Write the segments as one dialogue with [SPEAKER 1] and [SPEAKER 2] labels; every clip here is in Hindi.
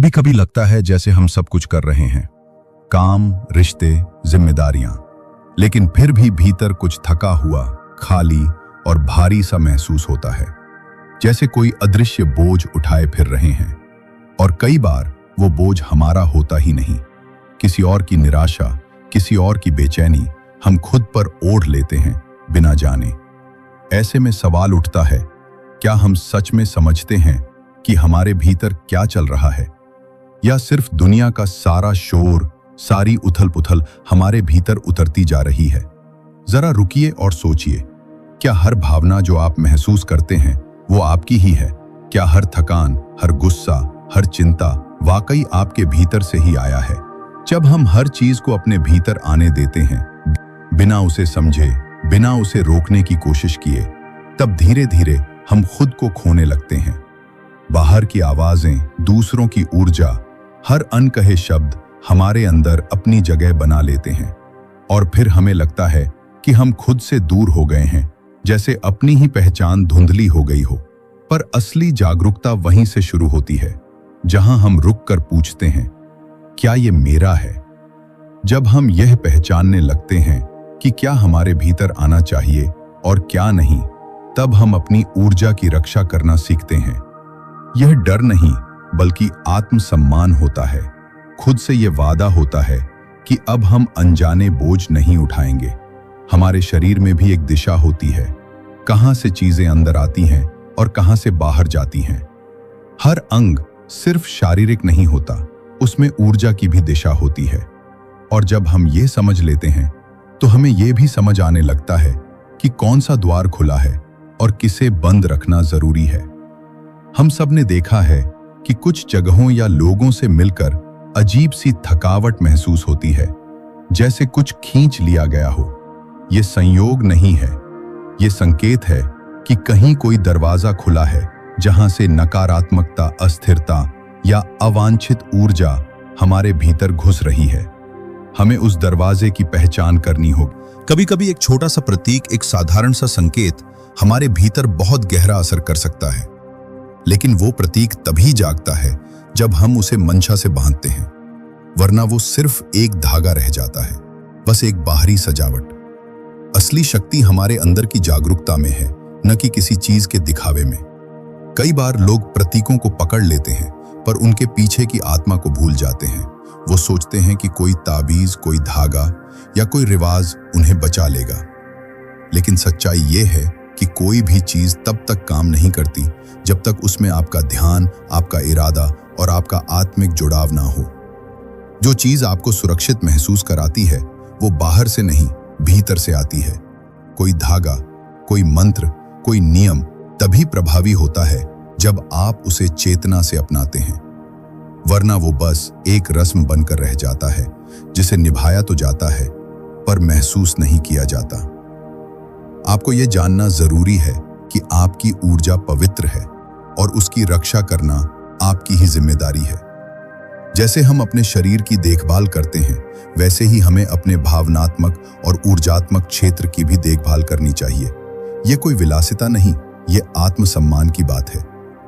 [SPEAKER 1] कभी कभी लगता है जैसे हम सब कुछ कर रहे हैं, काम, रिश्ते, जिम्मेदारियां, लेकिन फिर भी भीतर कुछ थका हुआ, खाली और भारी सा महसूस होता है, जैसे कोई अदृश्य बोझ उठाए फिर रहे हैं। और कई बार वो बोझ हमारा होता ही नहीं, किसी और की निराशा, किसी और की बेचैनी हम खुद पर ओढ़ लेते हैं बिना जाने। ऐसे में सवाल उठता है, क्या हम सच में समझते हैं कि हमारे भीतर क्या चल रहा है, या सिर्फ दुनिया का सारा शोर, सारी उथल-पुथल हमारे भीतर उतरती जा रही है? जरा रुकिए और सोचिए, क्या हर भावना जो आप महसूस करते हैं वो आपकी ही है? क्या हर थकान, हर गुस्सा, हर चिंता वाकई आपके भीतर से ही आया है? जब हम हर चीज को अपने भीतर आने देते हैं, बिना उसे समझे, बिना उसे रोकने की कोशिश किए, तब धीरे धीरे हम खुद को खोने लगते हैं। बाहर की आवाजें, दूसरों की ऊर्जा, हर अनकहे शब्द हमारे अंदर अपनी जगह बना लेते हैं, और फिर हमें लगता है कि हम खुद से दूर हो गए हैं, जैसे अपनी ही पहचान धुंधली हो गई हो। पर असली जागरूकता वहीं से शुरू होती है, जहां हम रुक कर पूछते हैं, क्या ये मेरा है? जब हम यह पहचानने लगते हैं कि क्या हमारे भीतर आना चाहिए और क्या नहीं, तब हम अपनी ऊर्जा की रक्षा करना सीखते हैं। यह डर नहीं, बल्कि आत्मसम्मान होता है। खुद से यह वादा होता है कि अब हम अनजाने बोझ नहीं उठाएंगे। हमारे शरीर में भी एक दिशा होती है, कहां से चीजें अंदर आती हैं और कहां से बाहर जाती हैं। हर अंग सिर्फ शारीरिक नहीं होता, उसमें ऊर्जा की भी दिशा होती है। और जब हम ये समझ लेते हैं, तो हमें यह भी समझ आने लगता है कि कौन सा द्वार खुला है और किसे बंद रखना जरूरी है। हम सब ने देखा है कि कुछ जगहों या लोगों से मिलकर अजीब सी थकावट महसूस होती है, जैसे कुछ खींच लिया गया हो। ये संयोग नहीं है, ये संकेत है कि कहीं कोई दरवाजा खुला है, जहां से नकारात्मकता, अस्थिरता या अवांछित ऊर्जा हमारे भीतर घुस रही है। हमें उस दरवाजे की पहचान करनी होगी।
[SPEAKER 2] कभी कभी एक छोटा सा प्रतीक, एक साधारण सा संकेत हमारे भीतर बहुत गहरा असर कर सकता है, लेकिन वो प्रतीक तभी जागता है जब हम उसे मंशा से बांधते हैं, वरना वो सिर्फ एक धागा रह जाता है, बस एक बाहरी सजावट। असली शक्ति हमारे अंदर की जागरूकता में है, न कि किसी चीज के दिखावे में। कई बार लोग प्रतीकों को पकड़ लेते हैं, पर उनके पीछे की आत्मा को भूल जाते हैं। वो सोचते हैं कि कोई ताबीज, कोई धागा या कोई रिवाज उन्हें बचा लेगा। लेकिन सच्चाई ये है कि कोई भी चीज तब तक काम नहीं करती जब तक उसमें आपका ध्यान, आपका इरादा और आपका आत्मिक जुड़ाव ना हो। जो चीज आपको सुरक्षित महसूस कराती है, वो बाहर से नहीं, भीतर से आती है। कोई धागा, कोई मंत्र, कोई नियम तभी प्रभावी होता है जब आप उसे चेतना से अपनाते हैं, वरना वो बस एक रस्म बनकर रह जाता है, जिसे निभाया तो जाता है पर महसूस नहीं किया जाता। आपको यह जानना जरूरी है कि आपकी ऊर्जा पवित्र है और उसकी रक्षा करना आपकी ही जिम्मेदारी है। जैसे हम अपने शरीर की देखभाल करते हैं, वैसे ही हमें अपने भावनात्मक और ऊर्जात्मक क्षेत्र की भी देखभाल करनी चाहिए। यह कोई विलासिता नहीं, ये आत्मसम्मान की बात है।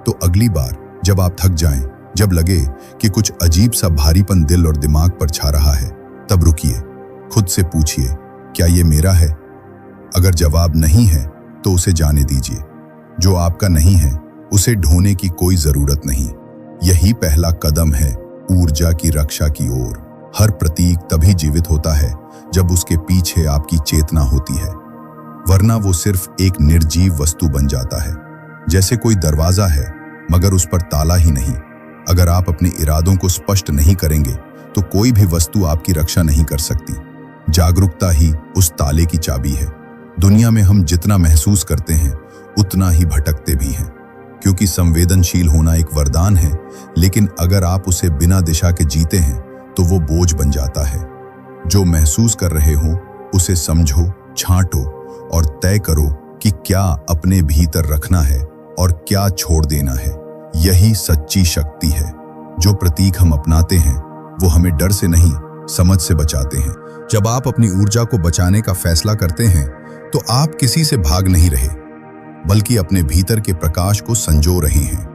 [SPEAKER 2] तो अगली बार जब आप थक जाएं, जब लगे कि कुछ अजीब सा भारीपन दिल और दिमाग पर छा रहा है, तब रुकिए, खुद से पूछिए, क्या ये मेरा है? अगर जवाब नहीं है तो उसे जाने दीजिए। जो आपका नहीं है उसे ढूंढने की कोई जरूरत नहीं। यही पहला कदम है ऊर्जा की रक्षा की ओर। हर प्रतीक तभी जीवित होता है जब उसके पीछे आपकी चेतना होती है, वरना वो सिर्फ एक निर्जीव वस्तु बन जाता है। जैसे कोई दरवाजा है मगर उस पर ताला ही नहीं। अगर आप अपने इरादों को स्पष्ट नहीं करेंगे तो कोई भी वस्तु आपकी रक्षा नहीं कर सकती। जागरूकता ही उस ताले की चाबी है। दुनिया में हम जितना महसूस करते हैं उतना ही भटकते भी हैं, क्योंकि संवेदनशील होना एक वरदान है, लेकिन अगर आप उसे बिना दिशा के जीते हैं तो वो बोझ बन जाता है। जो महसूस कर रहे हो उसे समझो, छांटो और तय करो कि क्या अपने भीतर रखना है और क्या छोड़ देना है। यही सच्ची शक्ति है। जो प्रतीक हम अपनाते हैं वो हमें डर से नहीं, समझ से बचाते हैं। जब आप अपनी ऊर्जा को बचाने का फैसला करते हैं तो आप किसी से भाग नहीं रहे, बल्कि अपने भीतर के प्रकाश को संजो रहे हैं,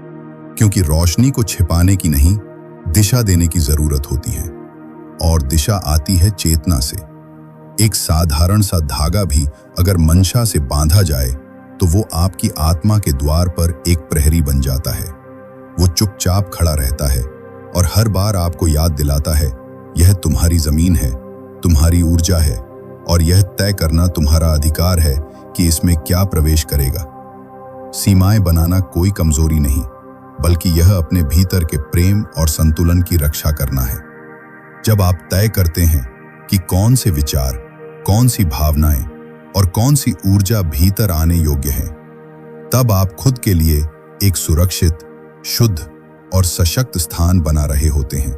[SPEAKER 2] क्योंकि रोशनी को छिपाने की नहीं, दिशा देने की जरूरत होती है, और दिशा आती है चेतना से। एक साधारण सा धागा भी अगर मंशा से बांधा जाए तो वो आपकी आत्मा के द्वार पर एक प्रहरी बन जाता है। वो चुपचाप खड़ा रहता है और हर बार आपको याद दिलाता है, यह तुम्हारी जमीन है, तुम्हारी ऊर्जा है, और यह तय करना तुम्हारा अधिकार है कि इसमें क्या प्रवेश करेगा। सीमाएं बनाना कोई कमजोरी नहीं, बल्कि यह अपने भीतर के प्रेम और संतुलन की रक्षा करना है। जब आप तय करते हैं कि कौन से विचार, कौन सी भावनाएं और कौन सी ऊर्जा भीतर आने योग्य हैं, तब आप खुद के लिए एक सुरक्षित, शुद्ध और सशक्त स्थान बना रहे होते हैं।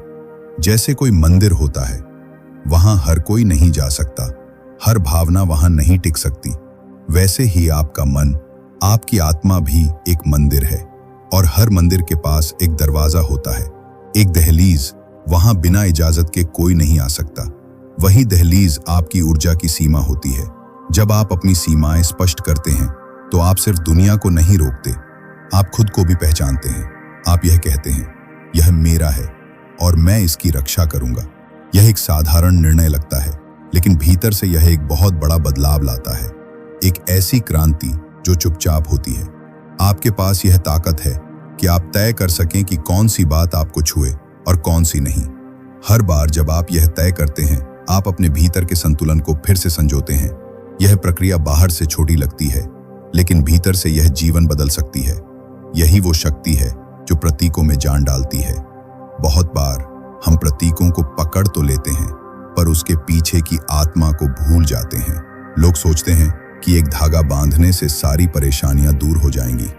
[SPEAKER 2] जैसे कोई मंदिर होता है, वहां हर कोई नहीं जा सकता, हर भावना वहां नहीं टिक सकती, वैसे ही आपका मन, आपकी आत्मा भी एक मंदिर है, और हर मंदिर के पास एक दरवाजा होता है, एक दहलीज। वहां बिना इजाजत के कोई नहीं आ सकता। वही दहलीज आपकी ऊर्जा की सीमा होती है। जब आप अपनी सीमाएं स्पष्ट करते हैं तो आप सिर्फ दुनिया को नहीं रोकते, आप खुद को भी पहचानते हैं। आप यह कहते हैं, यह मेरा है और मैं इसकी रक्षा करूंगा। यह एक साधारण निर्णय लगता है, लेकिन भीतर से यह एक बहुत बड़ा बदलाव लाता है। एक ऐसी क्रांति जो चुपचाप होती है। आपके पास यह ताकत है कि आप तय कर सकें कि कौन सी बात आपको छुए और कौन सी नहीं। हर बार जब आप यह तय करते हैं, आप अपने भीतर के संतुलन को फिर से संजोते हैं। यह प्रक्रिया बाहर से छोटी लगती है, लेकिन भीतर से यह जीवन बदल सकती है। यही वो शक्ति है जो प्रतीकों में जान डालती है। बहुत बार हम प्रतीकों को पकड़ तो लेते हैं, पर उसके पीछे की आत्मा को भूल जाते हैं। लोग सोचते हैं कि एक धागा बांधने से सारी परेशानियां दूर हो जाएंगी,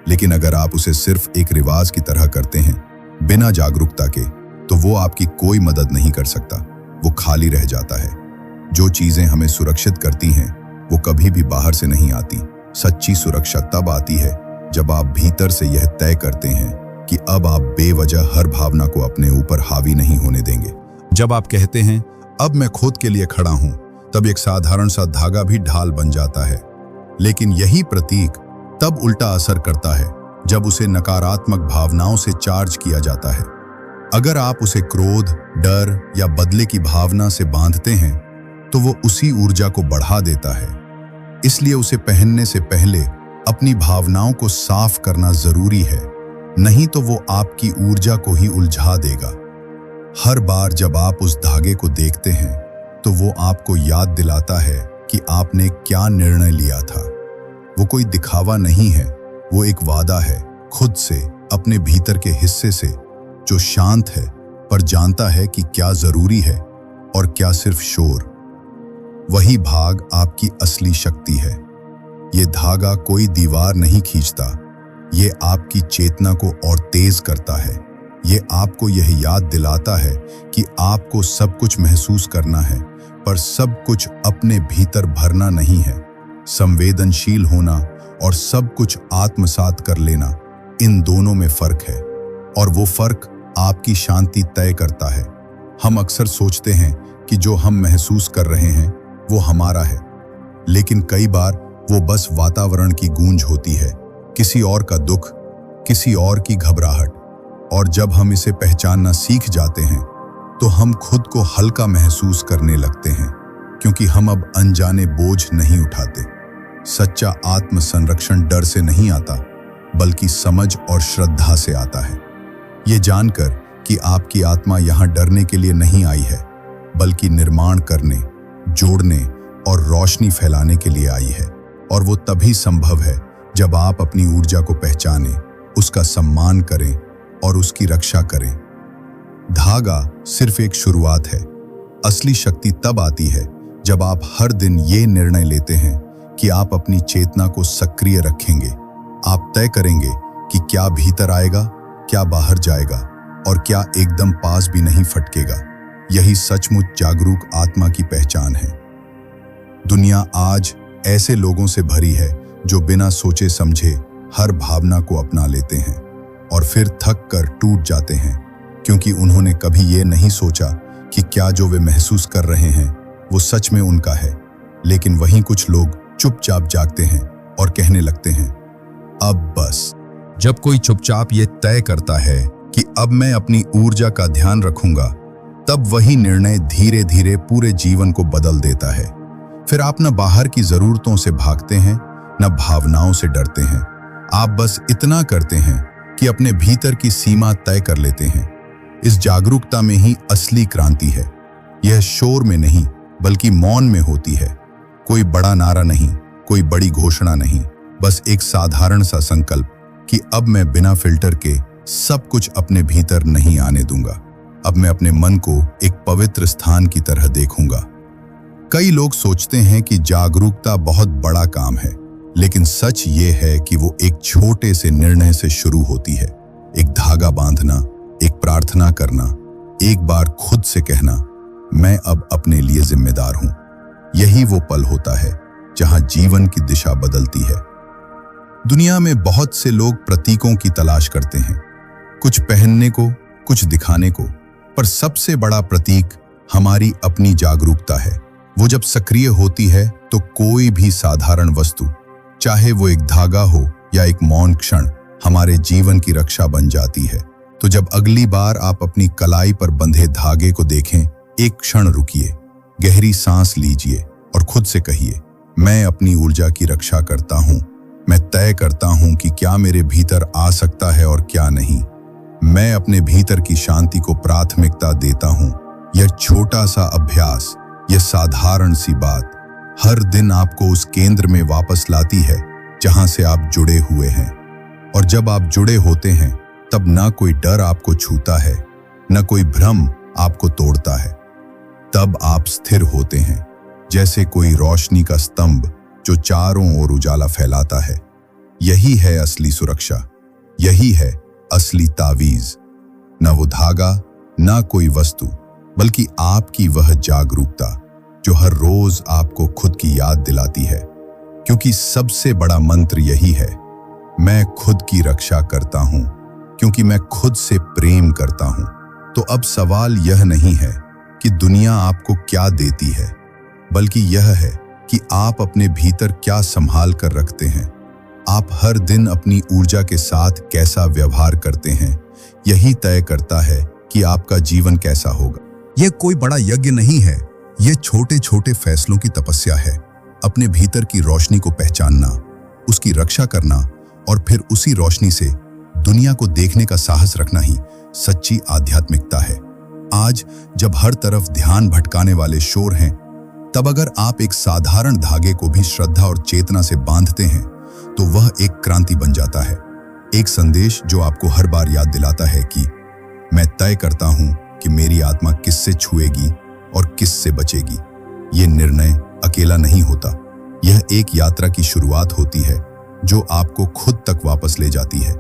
[SPEAKER 2] लेकिन अगर आप उसे सिर्फ एक रिवाज की तरह करते हैं, बिना जागरूकता के, तो वो आपकी कोई मदद नहीं कर सकता। वो खाली रह जाता है। जो चीजें हमें सुरक्षित करती हैं, वो कभी भी बाहर से नहीं आती। सच्ची सुरक्षा तब आती है जब आप भीतर से यह तय करते हैं कि अब आप बेवजह हर भावना को अपने ऊपर हावी नहीं होने देंगे। जब आप कहते हैं, अब मैं खुद के लिए खड़ा हूं, तब एक साधारण सा धागा भी ढाल बन जाता है। लेकिन यही प्रतीक तब उल्टा असर करता है जब उसे नकारात्मक भावनाओं से चार्ज किया जाता है। अगर आप उसे क्रोध, डर या बदले की भावना से बांधते हैं, तो वो उसी ऊर्जा को बढ़ा देता है। इसलिए उसे पहनने से पहले अपनी भावनाओं को साफ करना जरूरी है, नहीं तो वो आपकी ऊर्जा को ही उलझा देगा। हर बार जब आप उस धागे को देखते हैं, तो वो आपको याद दिलाता है कि आपने क्या निर्णय लिया था। वो कोई दिखावा नहीं है, वो एक वादा है खुद से, अपने भीतर के हिस्से से, जो शांत है पर जानता है कि क्या जरूरी है और क्या सिर्फ शोर। वही भाग आपकी असली शक्ति है। ये धागा कोई दीवार नहीं खींचता, ये आपकी चेतना को और तेज करता है। ये आपको यह याद दिलाता है कि आपको सब कुछ महसूस करना है, पर सब कुछ अपने भीतर भरना नहीं है। संवेदनशील होना और सब कुछ आत्मसात कर लेना, इन दोनों में फर्क है, और वो फर्क आपकी शांति तय करता है। हम अक्सर सोचते हैं कि जो हम महसूस कर रहे हैं वो हमारा है, लेकिन कई बार वो बस वातावरण की गूंज होती है, किसी और का दुख, किसी और की घबराहट। और जब हम इसे पहचानना सीख जाते हैं, तो हम खुद को हल्का महसूस करने लगते हैं, क्योंकि हम अब अनजाने बोझ नहीं उठाते। सच्चा आत्म संरक्षण डर से नहीं आता, बल्कि समझ और श्रद्धा से आता है। ये जानकर कि आपकी आत्मा यहाँ डरने के लिए नहीं आई है, बल्कि निर्माण करने, जोड़ने और रोशनी फैलाने के लिए आई है। और वो तभी संभव है जब आप अपनी ऊर्जा को पहचानें, उसका सम्मान करें और उसकी रक्षा करें। धागा सिर्फ एक शुरुआत है। असली शक्ति तब आती है जब आप हर दिन ये निर्णय लेते हैं कि आप अपनी चेतना को सक्रिय रखेंगे। आप तय करेंगे कि क्या भीतर आएगा, क्या बाहर जाएगा, और क्या एकदम पास भी नहीं फटकेगा। यही सचमुच जागरूक आत्मा की पहचान है। दुनिया आज ऐसे लोगों से भरी है जो बिना सोचे समझे हर भावना को अपना लेते हैं और फिर थक कर टूट जाते हैं, क्योंकि उन्होंने कभी ये नहीं सोचा कि क्या जो वे महसूस कर रहे हैं वो सच में उनका है। लेकिन वहीं कुछ लोग चुपचाप जागते हैं और कहने लगते हैं, अब बस। जब कोई चुपचाप ये तय करता है कि अब मैं अपनी ऊर्जा का ध्यान रखूंगा, तब वही निर्णय धीरे धीरे पूरे जीवन को बदल देता है। फिर आप न बाहर की जरूरतों से भागते हैं, न भावनाओं से डरते हैं। आप बस इतना करते हैं कि अपने भीतर की सीमा तय कर लेते हैं। इस जागरूकता में ही असली क्रांति है। यह शोर में नहीं बल्कि मौन में होती है। कोई बड़ा नारा नहीं, कोई बड़ी घोषणा नहीं, बस एक साधारण सा संकल्प कि अब मैं बिना फिल्टर के सब कुछ अपने भीतर नहीं आने दूंगा। अब मैं अपने मन को एक पवित्र स्थान की तरह देखूंगा। कई लोग सोचते हैं कि जागरूकता बहुत बड़ा काम है, लेकिन सच ये है कि वो एक छोटे से निर्णय से शुरू होती है। एक धागा बांधना, एक प्रार्थना करना, एक बार खुद से कहना, मैं अब अपने लिए जिम्मेदार हूं। यही वो पल होता है जहां जीवन की दिशा बदलती है। दुनिया में बहुत से लोग प्रतीकों की तलाश करते हैं, कुछ पहनने को, कुछ दिखाने को, पर सबसे बड़ा प्रतीक हमारी अपनी जागरूकता है। वो जब सक्रिय होती है तो कोई भी साधारण वस्तु, चाहे वो एक धागा हो या एक मौन क्षण, हमारे जीवन की रक्षा बन जाती है। तो जब अगली बार आप अपनी कलाई पर बंधे धागे को देखें, एक क्षण रुकिए, गहरी सांस लीजिए और खुद से कहिए, मैं अपनी ऊर्जा की रक्षा करता हूं। मैं तय करता हूं कि क्या मेरे भीतर आ सकता है और क्या नहीं। मैं अपने भीतर की शांति को प्राथमिकता देता हूं। यह छोटा सा अभ्यास, यह साधारण सी बात हर दिन आपको उस केंद्र में वापस लाती है जहां से आप जुड़े हुए हैं। और जब आप जुड़े होते हैं, तब ना कोई डर आपको छूता है, न कोई भ्रम आपको तोड़ता है। तब आप स्थिर होते हैं, जैसे कोई रोशनी का स्तंभ जो चारों ओर उजाला फैलाता है। यही है असली सुरक्षा, यही है असली तावीज। न वो धागा, ना कोई वस्तु, बल्कि आपकी वह जागरूकता जो हर रोज आपको खुद की याद दिलाती है। क्योंकि सबसे बड़ा मंत्र यही है, मैं खुद की रक्षा करता हूं क्योंकि मैं खुद से प्रेम करता हूं। तो अब सवाल यह नहीं है कि दुनिया आपको क्या देती है, बल्कि यह है कि आप अपने भीतर क्या संभाल कर रखते हैं। आप हर दिन अपनी ऊर्जा के साथ कैसा व्यवहार करते हैं, यही तय करता है कि आपका जीवन कैसा होगा। यह कोई बड़ा यज्ञ नहीं है, यह छोटे छोटे फैसलों की तपस्या है। अपने भीतर की रोशनी को पहचानना, उसकी रक्षा करना और फिर उसी रोशनी से दुनिया को देखने का साहस रखना ही सच्ची आध्यात्मिकता है। आज जब हर तरफ ध्यान भटकाने वाले शोर हैं, तब अगर आप एक साधारण धागे को भी श्रद्धा और चेतना से बांधते हैं, तो वह एक क्रांति बन जाता है। एक संदेश जो आपको हर बार याद दिलाता है कि मैं तय करता हूं कि मेरी आत्मा किससे छुएगी और किससे बचेगी। ये निर्णय अकेला नहीं होता, यह एक यात्रा की शुरुआत होती है जो आपको खुद तक वापस ले जाती है।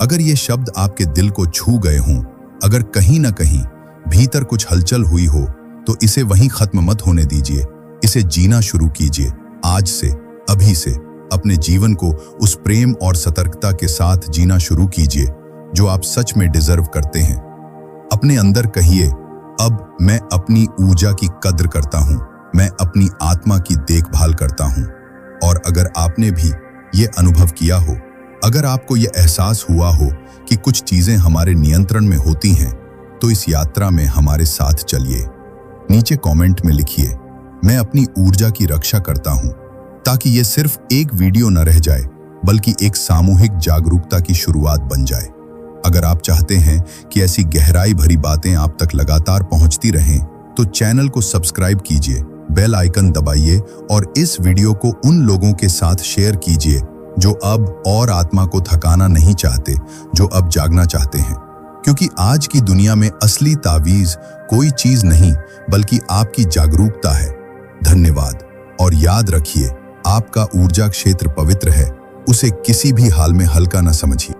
[SPEAKER 2] अगर ये शब्द आपके दिल को छू गए हों, अगर कहीं ना कहीं भीतर कुछ हलचल हुई हो, तो इसे वहीं खत्म मत होने दीजिए। इसे जीना शुरू कीजिए। आज से, अभी से अपने जीवन को उस प्रेम और सतर्कता के साथ जीना शुरू कीजिए जो आप सच में डिजर्व करते हैं। अपने अंदर कहिए, अब मैं अपनी ऊर्जा की कद्र करता हूं, मैं अपनी आत्मा की देखभाल करता हूं। और अगर आपने भी ये अनुभव किया हो, अगर आपको ये एहसास हुआ हो कि कुछ चीजें हमारे नियंत्रण में होती हैं, तो इस यात्रा में हमारे साथ चलिए। नीचे कमेंट में लिखिए, मैं अपनी ऊर्जा की रक्षा करता हूं, ताकि ये सिर्फ एक वीडियो न रह जाए, बल्कि एक सामूहिक जागरूकता की शुरुआत बन जाए। अगर आप चाहते हैं कि ऐसी गहराई भरी बातें आप तक लगातार पहुंचती रहें, तो चैनल को सब्सक्राइब कीजिए, बेल आइकन दबाइए और इस वीडियो को उन लोगों के साथ शेयर कीजिए जो अब और आत्मा को थकाना नहीं चाहते, जो अब जागना चाहते हैं। क्योंकि आज की दुनिया में असली तावीज कोई चीज नहीं, बल्कि आपकी जागरूकता है। धन्यवाद और याद रखिए, आपका ऊर्जा क्षेत्र पवित्र है, उसे किसी भी हाल में हल्का न समझिए।